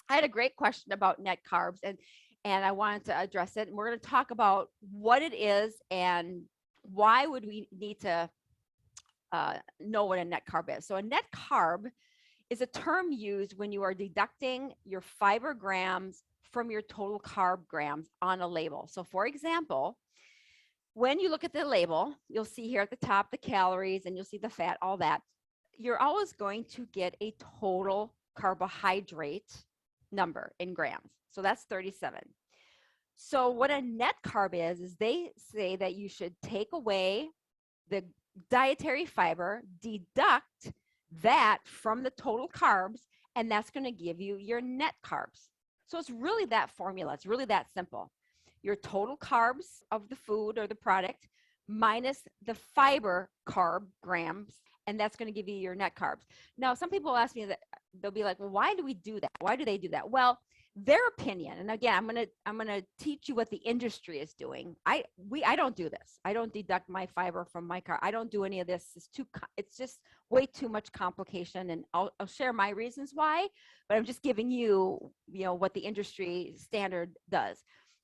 I had a great question about net carbs, and I wanted to address it. And we're going to talk about what it is and why would we need to know what a net carb is. So a net carb is a term used when you are deducting your fiber grams from your total carb grams on a label. So for example, when you look at the label, you'll see here at the top the calories and you'll see the fat, all that. You're always going to get a total carbohydrate number in grams. So that's 37. So what a net carb is they say that you should take away the dietary fiber, deduct that from the total carbs, and that's going to give you your net carbs. So it's really that formula. It's really that simple. Your total carbs of the food or the product minus the fiber carb grams, and that's going to give you your net carbs. Now, some people ask me that, they'll be like, well, why do we do that? Why do they do that? Well, their opinion, and again, I'm gonna teach you what the industry is doing. I don't do this. I don't deduct my fiber from my carb. I don't do any of this. It's just way too much complication, and I'll share my reasons why, but I'm just giving you, what the industry standard does.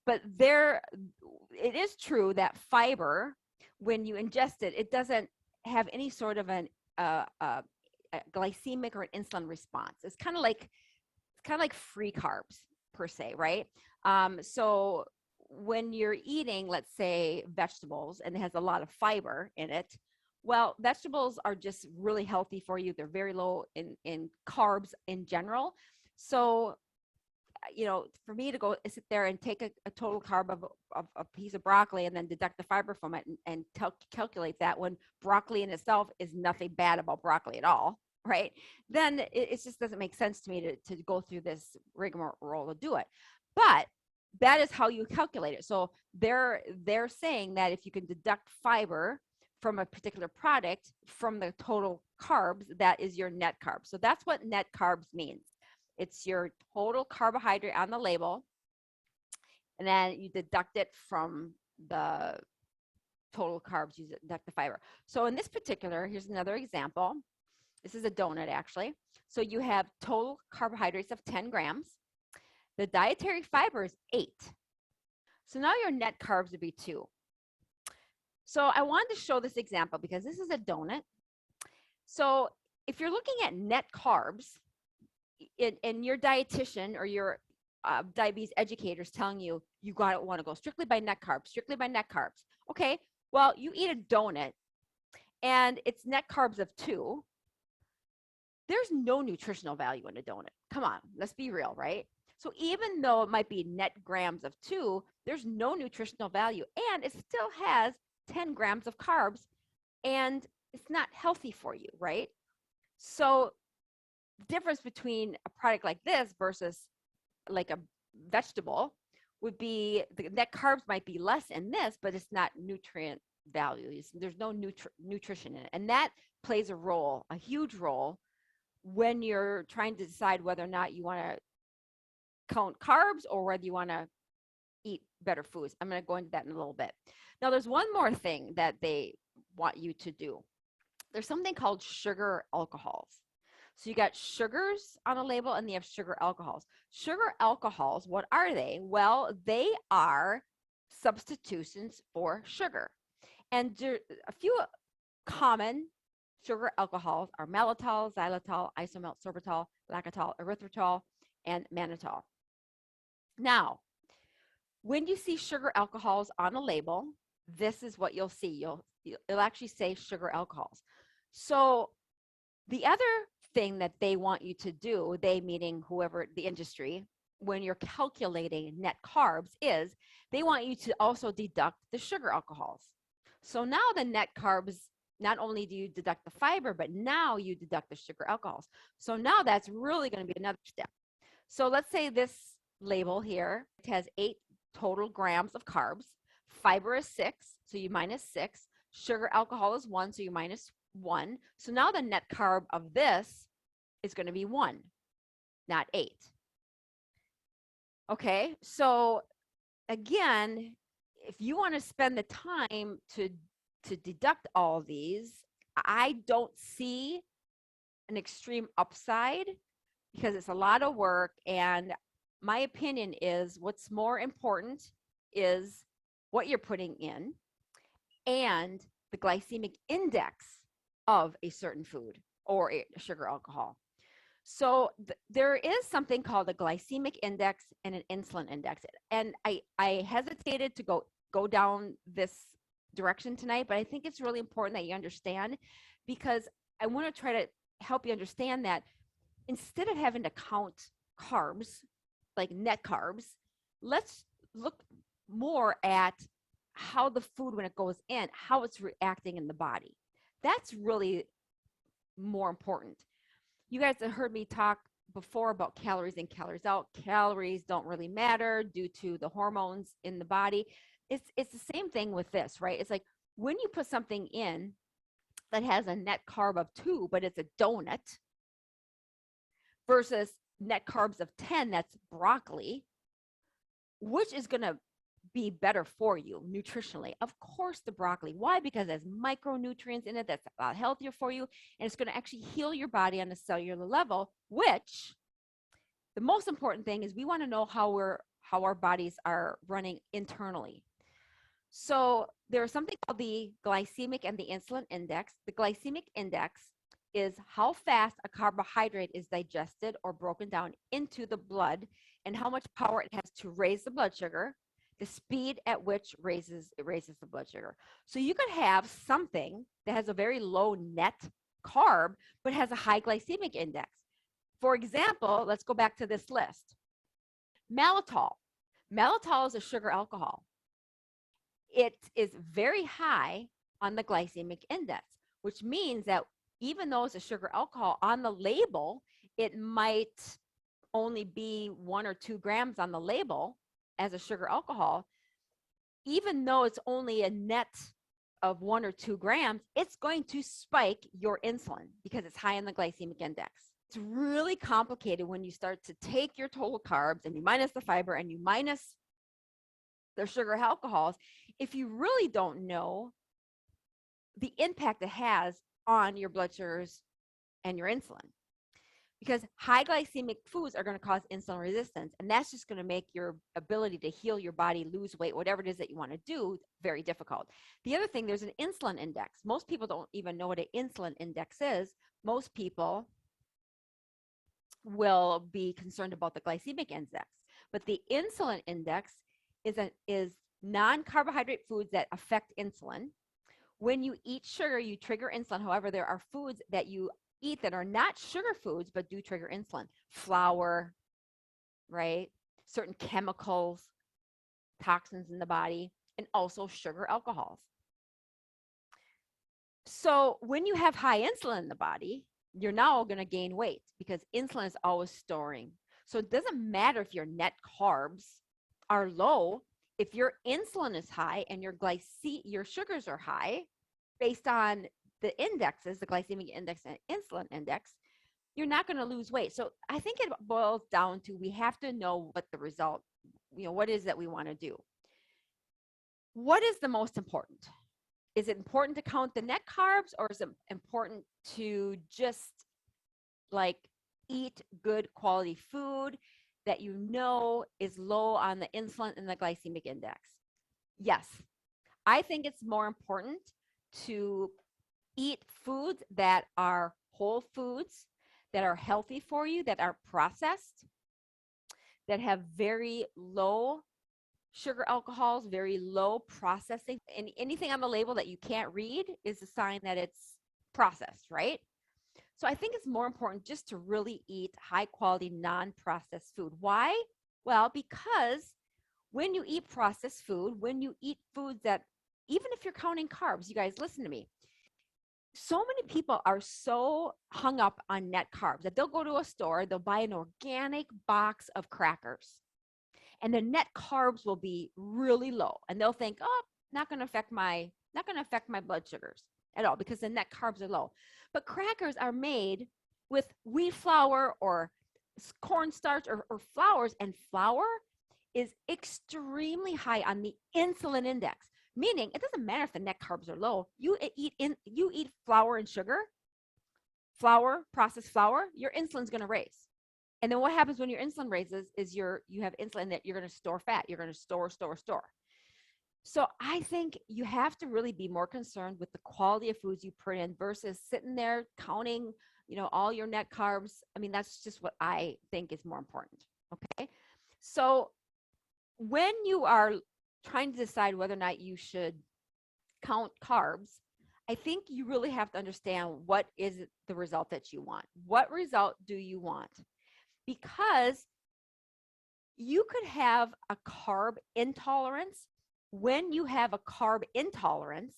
But it is true that fiber, when you ingest it, it doesn't have any sort of a glycemic or an insulin response. It's kind of like free carbs per se, right? So when you're eating, let's say, vegetables and it has a lot of fiber in it, well, vegetables are just really healthy for you. They're very low in carbs in general. So, for me to go sit there and take a total carb of a piece of broccoli and then deduct the fiber from it and calculate that, when broccoli in itself is nothing bad about broccoli at all, right? Then it just doesn't make sense to me to go through this rigmarole to do it. But that is how you calculate it. So they're saying that if you can deduct fiber from a particular product from the total carbs, that is your net carbs. So that's what net carbs means. It's your total carbohydrate on the label, and then you deduct it from the total carbs, you deduct the fiber. So in this particular, here's another example. This is a donut, actually. So you have total carbohydrates of 10 grams. The dietary fiber is 8. So now your net carbs would be 2. So I wanted to show this example because this is a donut. So if you're looking at net carbs, and your dietitian or your diabetes educator is telling you want to go strictly by net carbs, Okay, well, you eat a donut and it's net carbs of 2. There's no nutritional value in a donut. Come on, let's be real, right? So even though it might be net grams of 2, there's no nutritional value, and it still has 10 grams of carbs, and it's not healthy for you, right? So the difference between a product like this versus like a vegetable would be the net carbs might be less in this, but it's not nutrient value. There's no nutrition in it. And that plays a huge role when you're trying to decide whether or not you want to count carbs or whether you want to eat better foods. I'm going to go into that in a little bit. Now, there's one more thing that they want you to do. There's something called sugar alcohols. So you got sugars on a label and you have sugar alcohols. Sugar alcohols, what are they? Well, they are substitutions for sugar. And a few common sugar alcohols are maltitol, xylitol, isomal, sorbitol, lactitol, erythritol, and mannitol. Now, when you see sugar alcohols on a label, this is what you'll see. It'll actually say sugar alcohols. So the other thing that they want you to do, they meaning whoever, the industry, when you're calculating net carbs, is they want you to also deduct the sugar alcohols. So now the net carbs, not only do you deduct the fiber, but now you deduct the sugar alcohols. So now that's really going to be another step. So let's say this label here, it has 8 total grams of carbs. Fiber is 6, so you minus 6. Sugar alcohol is 1, so you minus 1. So now the net carb of this is going to be 1, not 8. Okay, so again, if you want to spend the time to deduct all these, I don't see an extreme upside because it's a lot of work. And my opinion is what's more important is what you're putting in and the glycemic index of a certain food or a sugar alcohol. So there is something called a glycemic index and an insulin index. And I hesitated to go down this direction tonight, but I think it's really important that you understand, because I want to try to help you understand that instead of having to count carbs, like net carbs, let's look more at how the food, when it goes in, how it's reacting in the body. That's really more important. You guys have heard me talk before about calories in, calories out. Calories don't really matter due to the hormones in the body. It's the same thing with this, right? It's like when you put something in that has a net carb of 2, but it's a donut, versus net carbs of 10, that's broccoli, which is going to be better for you nutritionally? Of course, the broccoli. Why? Because there's micronutrients in it that's a lot healthier for you, and it's going to actually heal your body on a cellular level, which the most important thing is we want to know how our bodies are running internally. So there's something called the glycemic and the insulin index. The glycemic index is how fast a carbohydrate is digested or broken down into the blood and how much power it has to raise the blood sugar, the speed at which it raises the blood sugar. So you could have something that has a very low net carb, but has a high glycemic index. For example, let's go back to this list. Maltitol. Maltitol is a sugar alcohol. It is very high on the glycemic index, which means that even though it's a sugar alcohol, on the label, it might only be 1 or 2 grams on the label as a sugar alcohol. Even though it's only a net of 1 or 2 grams, it's going to spike your insulin because it's high in the glycemic index. It's really complicated when you start to take your total carbs and you minus the fiber and you minus the sugar alcohols, if you really don't know the impact it has on your blood sugars and your insulin. Because high glycemic foods are going to cause insulin resistance, and that's just going to make your ability to heal your body, lose weight, whatever it is that you want to do, very difficult. The other thing, there's an insulin index. Most people don't even know what an insulin index is. Most people will be concerned about the glycemic index, but the insulin index is non-carbohydrate foods that affect insulin. When you eat sugar, you trigger insulin. However, there are foods that you eat that are not sugar foods but do trigger insulin. Flour, right? Certain chemicals, toxins in the body, and also sugar alcohols. So when you have high insulin in the body, you're now going to gain weight because insulin is always storing. So it doesn't matter if your net carbs are low. If your insulin is high and your sugars are high, based on the indexes, the glycemic index and insulin index, you're not going to lose weight. So I think it boils down to we have to know what the result, what is that we want to do. What is the most important? Is it important to count the net carbs, or is it important to just like eat good quality food that you know is low on the insulin and the glycemic index? Yes, I think it's more important to eat foods that are whole foods, that are healthy for you, that are processed, that have very low sugar alcohols, very low processing. And anything on the label that you can't read is a sign that it's processed, right? So I think it's more important just to really eat high quality, non-processed food. Why? Well, because when you eat processed food, when you eat foods that, even if you're counting carbs, you guys listen to me. So many people are so hung up on net carbs that they'll go to a store, they'll buy an organic box of crackers, and the net carbs will be really low. And they'll think, oh, not going to affect my blood sugars at all because the net carbs are low. But crackers are made with wheat flour or cornstarch or flours, and flour is extremely high on the insulin index, meaning it doesn't matter if the net carbs are low. You eat flour and sugar, processed flour, your insulin's going to raise. And then what happens when your insulin raises is you have insulin that you're going to store fat. You're going to store. So I think you have to really be more concerned with the quality of foods you put in versus sitting there counting, all your net carbs. I mean, that's just what I think is more important. Okay. So when you are trying to decide whether or not you should count carbs, I think you really have to understand what is the result that you want. What result do you want? Because you could have a carb intolerance. When you have a carb intolerance,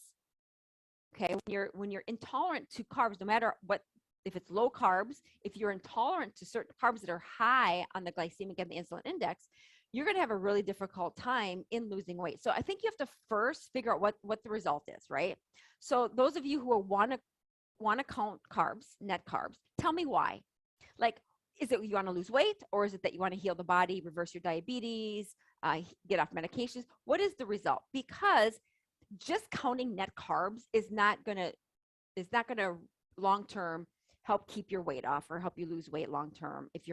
okay, when you're intolerant to carbs, no matter what, if it's low carbs, if you're intolerant to certain carbs that are high on the glycemic and the insulin index, you're going to have a really difficult time in losing weight. So I think you have to first figure out what the result is, right? So those of you who want to count carbs, net carbs, tell me why. Like, is it you want to lose weight, or is it that you want to heal the body, reverse your diabetes, get off medications? What is the result? Because just counting net carbs is not going to long term help keep your weight off or help you lose weight long term if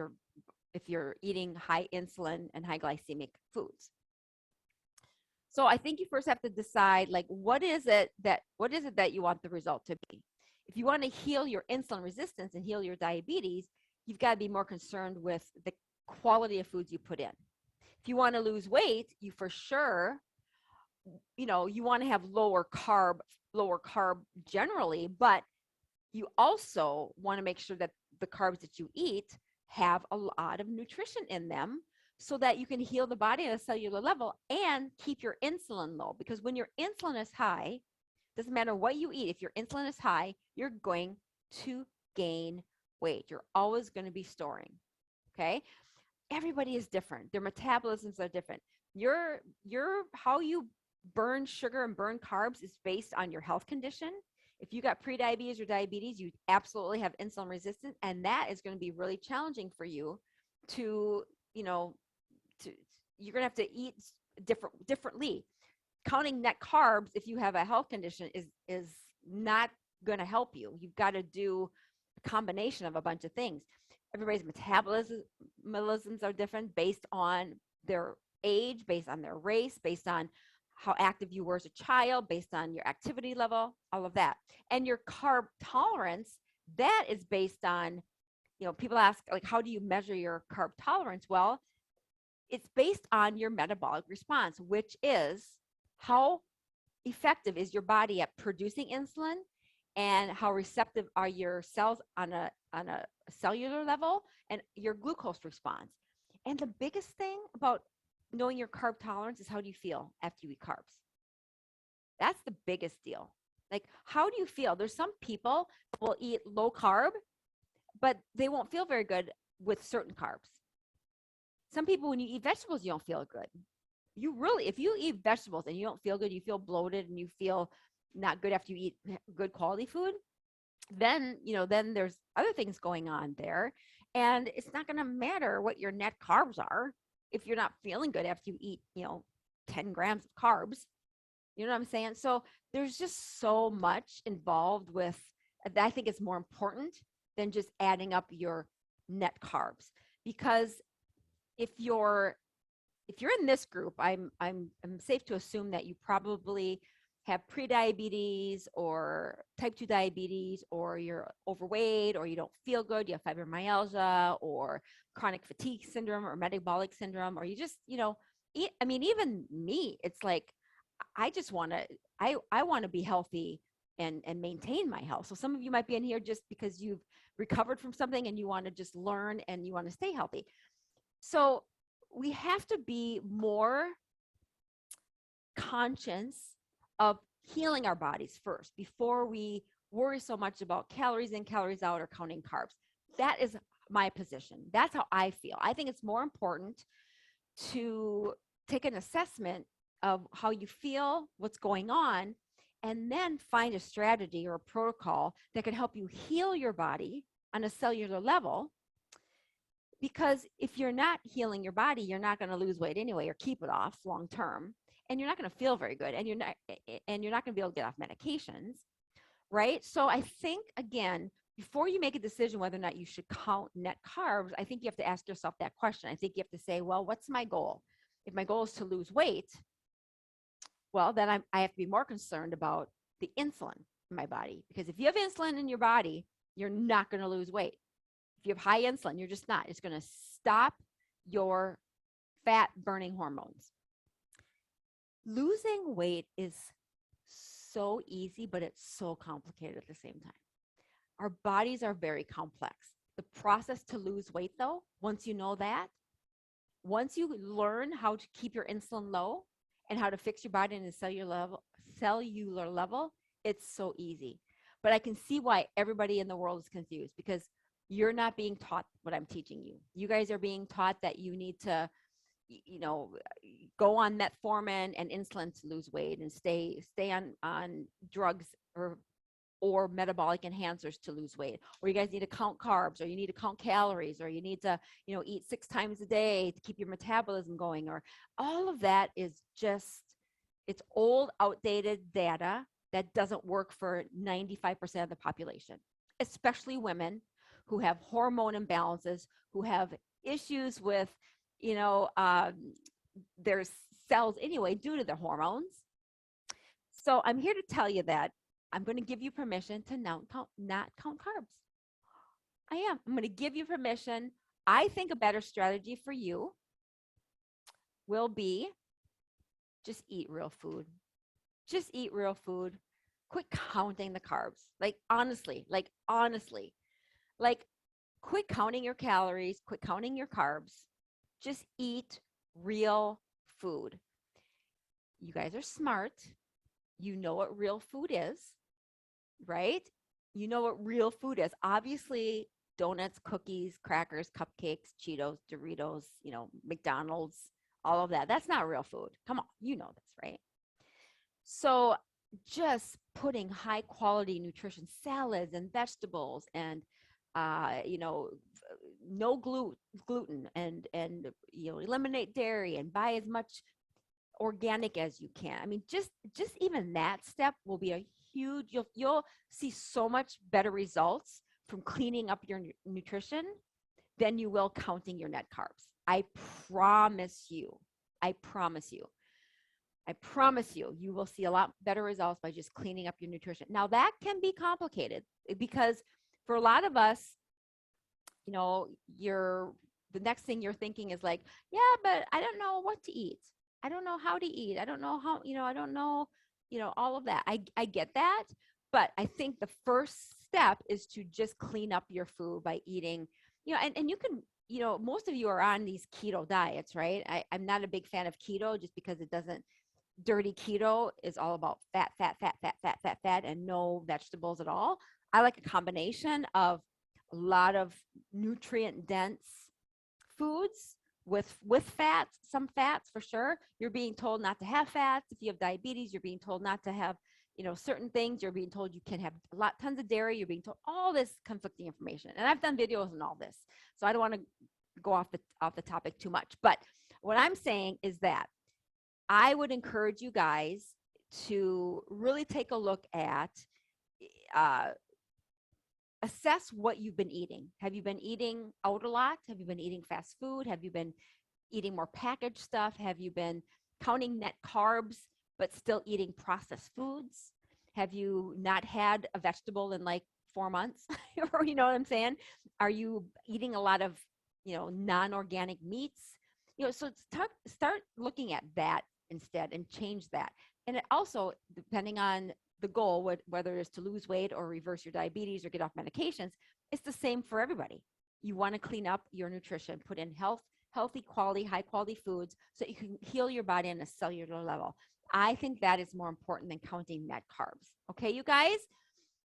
you're eating high insulin and high glycemic foods. So I think you first have to decide, like, what is it that you want the result to be? If you want to heal your insulin resistance and heal your diabetes, you've got to be more concerned with the quality of foods you put in. If you want to lose weight, you for sure, you want to have lower carb generally, but you also want to make sure that the carbs that you eat have a lot of nutrition in them so that you can heal the body at a cellular level and keep your insulin low. Because when your insulin is high, doesn't matter what you eat, if your insulin is high, you're going to gain weight. You're always going to be storing. Okay. Everybody is different. Their metabolisms are different. How you burn sugar and burn carbs is based on your health condition. If you got prediabetes or diabetes, you absolutely have insulin resistance, and that is going to be really challenging for you to, you're going to have to eat differently. Counting net carbs, if you have a health condition, is not going to help you. You've got to do a combination of a bunch of things. Everybody's metabolisms are different based on their age, based on their race, based on how active you were as a child, based on your activity level, all of that. And your carb tolerance, that is based on, people ask, like, how do you measure your carb tolerance? Well, it's based on your metabolic response, which is how effective is your body at producing insulin and how receptive are your cells on a cellular level and your glucose response. And the biggest thing about knowing your carb tolerance is how do you feel after you eat carbs? That's the biggest deal. Like, how do you feel? There's some people that will eat low carb, but they won't feel very good with certain carbs. Some people, when you eat vegetables, you don't feel good. If you eat vegetables and you don't feel good, you feel bloated and you feel not good after you eat good quality food, then there's other things going on there. And it's not going to matter what your net carbs are if you're not feeling good after you eat, 10 grams of carbs. You know what I'm saying? So there's just so much involved with that. I think it's more important than just adding up your net carbs, because if you're in this group, I'm safe to assume that you probably have prediabetes or type 2 diabetes, or you're overweight, or you don't feel good, you have fibromyalgia or chronic fatigue syndrome or metabolic syndrome, or you just, even me, it's like, I just want to, I want to be healthy and maintain my health. So some of you might be in here just because you've recovered from something and you want to just learn and you want to stay healthy. So we have to be more conscious of healing our bodies first before we worry so much about calories in, calories out, or counting carbs. That is my position. That's how I feel. I think it's more important to take an assessment of how you feel, what's going on, and then find a strategy or a protocol that can help you heal your body on a cellular level. Because if you're not healing your body, you're not going to lose weight anyway or keep it off long term, and you're not going to feel very good, and you're not going to be able to get off medications, right? So I think, again, before you make a decision whether or not you should count net carbs, I think you have to ask yourself that question. I think you have to say, well, what's my goal? If my goal is to lose weight, well, then I have to be more concerned about the insulin in my body. Because if you have insulin in your body, you're not going to lose weight. If you have high insulin, you're just not. It's going to stop your fat burning hormones. Losing weight is so easy, but it's so complicated at the same time. Our bodies are very complex. The process to lose weight, though, once you know that, once you learn how to keep your insulin low and how to fix your body in a cellular level, it's so easy. But I can see why everybody in the world is confused, because you're not being taught what I'm teaching you. You guys are being taught that you need to, go on metformin and insulin to lose weight and stay on drugs or metabolic enhancers to lose weight, or you guys need to count carbs, or you need to count calories, or you need to, eat 6 times a day to keep your metabolism going, or all of that is just, it's old, outdated data that doesn't work for 95% of the population, especially women who have hormone imbalances, who have issues with, their cells anyway due to the hormones. So I'm here to tell you that I'm going to give you permission to not count carbs. I am. I'm going to give you permission. I think a better strategy for you will be just eat real food. Just eat real food. Quit counting the carbs. Like honestly, quit counting your calories, quit counting your carbs. Just eat real food. You guys are smart. You know what real food is, right? You know what real food is. Obviously, donuts, cookies, crackers, cupcakes, Cheetos, Doritos, McDonald's, all of that. That's not real food. Come on, you know this, right? So just putting high quality nutrition, salads and vegetables and, no gluten and eliminate dairy and buy as much organic as you can. I mean, just even that step will be a huge, you'll see so much better results from cleaning up your nutrition than you will counting your net carbs. I promise you. You will see a lot better results by just cleaning up your nutrition. Now that can be complicated because for a lot of us, the next thing you're thinking is like, yeah, but I don't know what to eat. I don't know how to eat. I don't know how, I don't know, all of that. I get that. But I think the first step is to just clean up your food by eating, and you can, most of you are on these keto diets, right? I'm not a big fan of keto just because dirty keto is all about fat, and no vegetables at all. I like a combination of a lot of nutrient dense foods with fats, some fats for sure. You're being told not to have fats. If you have diabetes, you're being told not to have, certain things. You're being told you can have tons of dairy. You're being told all this conflicting information. And I've done videos on all this, so I don't want to go off the topic too much. But what I'm saying is that I would encourage you guys to really take a look at, assess what you've been eating. Have you been eating out a lot? Have you been eating fast food? Have you been eating more packaged stuff? Have you been counting net carbs, but still eating processed foods? Have you not had a vegetable in like 4 months? Or, you know what I'm saying? Are you eating a lot of, non-organic meats? So start looking at that instead and change that. And it also, depending on the goal, whether it's to lose weight or reverse your diabetes or get off medications, it's the same for everybody. You want to clean up your nutrition, put in healthy quality, high quality foods so you can heal your body on a cellular level. I think that is more important than counting net carbs. Okay, you guys?